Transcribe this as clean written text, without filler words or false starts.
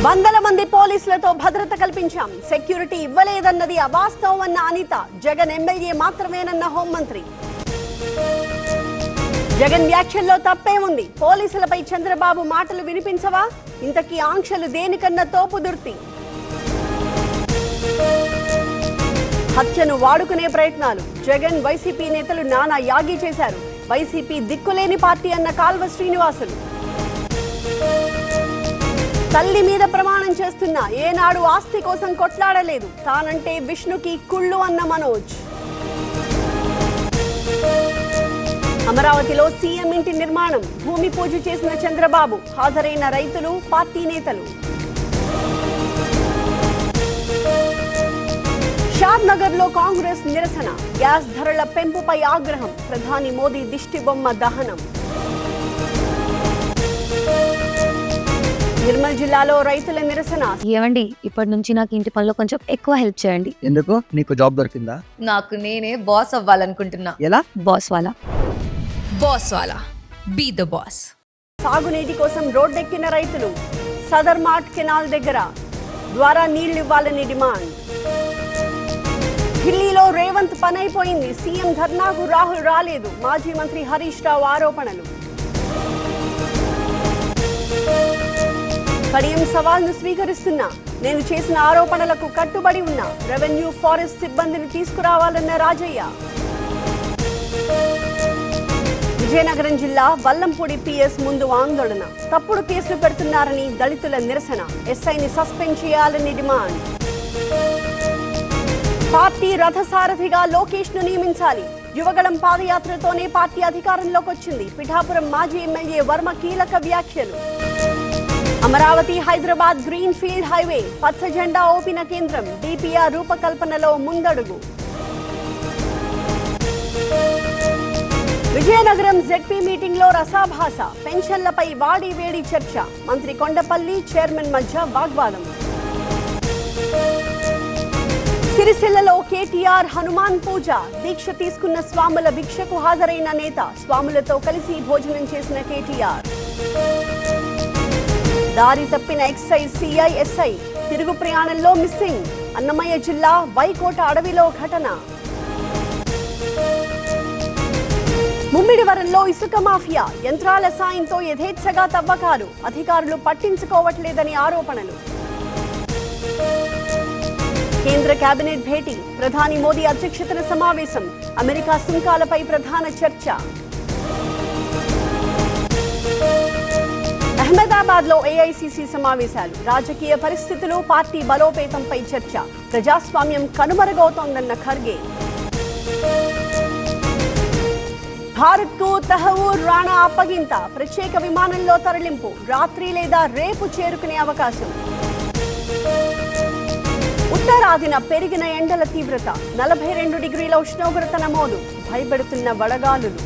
వందల మంది పోలీసులతో భద్రత కల్పించాం, సెక్యూరిటీ ఇవ్వలేదన్నది అవాస్తవమన్న అనిత. జగన్ ఎమ్మెల్యే మాత్రమేనన్న హోంమంత్రి. జగన్ వ్యాఖ్యల్లో తప్పే ఉంది, పోలీసులపై చంద్రబాబు మాటలు వినిపించవా? ఇంతకీ ఆంక్షలు దేనికన్న తోపుదుర్తి. హత్యను వాడుకునే ప్రయత్నాలు. జగన్ వైసీపీ నేతలు నానా యాగి చేశారు. వైసీపీ దిక్కులేని పార్టీ అన్న కాల్వ శ్రీనివాసులు. తల్లి మీద ప్రమాణం చేస్తున్నా ఏనాడు ఆస్తి కోసం కొట్లాడలేదు, తానంటే విష్ణుకి కుళ్ళు అన్న మనోజ్. అమరావతిలో సీఎం ఇంటి నిర్మాణం, భూమి పూజ చేసిన చంద్రబాబు, హాజరైన రైతులు, పార్టీ నేతలు. షాద్ నగర్ లో కాంగ్రెస్ నిరసన, గ్యాస్ ధరల పెంపుపై ఆగ్రహం, ప్రధాని మోదీ దిష్టిబొమ్మ దహనం. నిర్మల్ జిల్లాలో రైతుల నిరసన. ఏమండి, ఇప్పటి నుంచి నాకు ఇంటి పనిలో కొంచెం ఎక్కువ హెల్ప్ చేయండి. ఎందుకు? నీకు జాబ్ దొరికిందా? నాకు నేనే బాస్ అవ్వాలనుకుంటున్నా. ఎలా? బాస్ వాలా బీ ద బాస్. సాగునీటి కోసం రోడ్డెక్కిన రైతులు. సదర్ మార్ట్ కెనాల్ దగ్గర ద్వారా నీళ్లివ్వాలని డిమాండ్. ఢిల్లీలో రేవంత్ పనైపోయింది, సీఎం ధర్నాకు రాహుల్ రాలేదు, మాజీ మంత్రి హరీష్ రావు ఆరోపణలు. కడియం సవాల్ను స్వీకరిస్తున్నా, నేను చేసిన ఆరోపణలకు కట్టుబడి ఉన్నా, రెవెన్యూ ఫారెస్ట్ సిబ్బందిని తీసుకురావాలన్న రాజయ్య. విజయనగరం జిల్లా వల్లంపూడి పిఎస్ ముందు ఆందోళన, తప్పుడు కేసులు పెడుతున్నారని దళితుల నిరసన, ఎస్ఐని సస్పెండ్ చేయాలని డిమాండ్. పార్టీ రథసారథిగా లోకేష్ ను నియమించాలి, యువగళం పాదయాత్రతోనే పార్టీ అధికారంలోకి వచ్చింది, పిఠాపురం మాజీ ఎమ్మెల్యే వర్మ కీలక వ్యాఖ్యలు. Amaravati Hyderabad green field highway, పచ్చ జెండా ఊపిన కేంద్రం, డిపిఆర్ రూపకల్పనలో ముందడుగు. విజయనగరం జెడ్పీ మీటింగ్ లో రసాభాస, పెన్షన్లపై వాడి వేడి చర్చ, మంత్రి కొండపల్లి చైర్మన్ మధ్య వాగ్వాదం. సిరిసిల్లలో కేటీఆర్ హనుమాన్ పూజ, దీక్ష తీసుకున్న స్వాముల భిక్షకు హాజరైన నేత, స్వాములతో కలిసి భోజనం చేసిన కేటీఆర్. దారి తప్పిన ఎక్సైజ్ సిఐ ఎస్ఐ, తిరుగు ప్రయాణంలో మిస్సింగ్, అన్నమయ్య జిల్లా వైకోట అడవిలో ఘటన. ముమ్మిడివరంలో ఇసుక మాఫియా, యంత్రాల సాయంతో యథేచ్ఛగా తవ్వకాలు, అధికారులు పట్టించుకోవట్లేదని ఆరోపణలు. కేంద్ర కేబినెట్ భేటీ, ప్రధాని మోదీ అధ్యక్షతన సమావేశం, అమెరికా సుంకాలపై ప్రధాన చర్చ. అహ్మదాబాద్ లో ఏఐసిసి సమావేశాలు, రాజకీయ పరిస్థితులు, పార్టీ బలోపేతంపై చర్చ, ప్రజాస్వామ్యం కనుమరుగవుతోందన్న ఖర్గే. భారత్ కు తహవూర్ రాణా అప్పగింత, ప్రత్యేక విమానంలో తరలింపు, రాత్రి లేదా రేపు చేరుకునే అవకాశం. ఉత్తరాదిన పెరిగిన ఎండల తీవ్రత, 42 డిగ్రీల ఉష్ణోగ్రత నమోదు, భయపెడుతున్న వడగాలులు.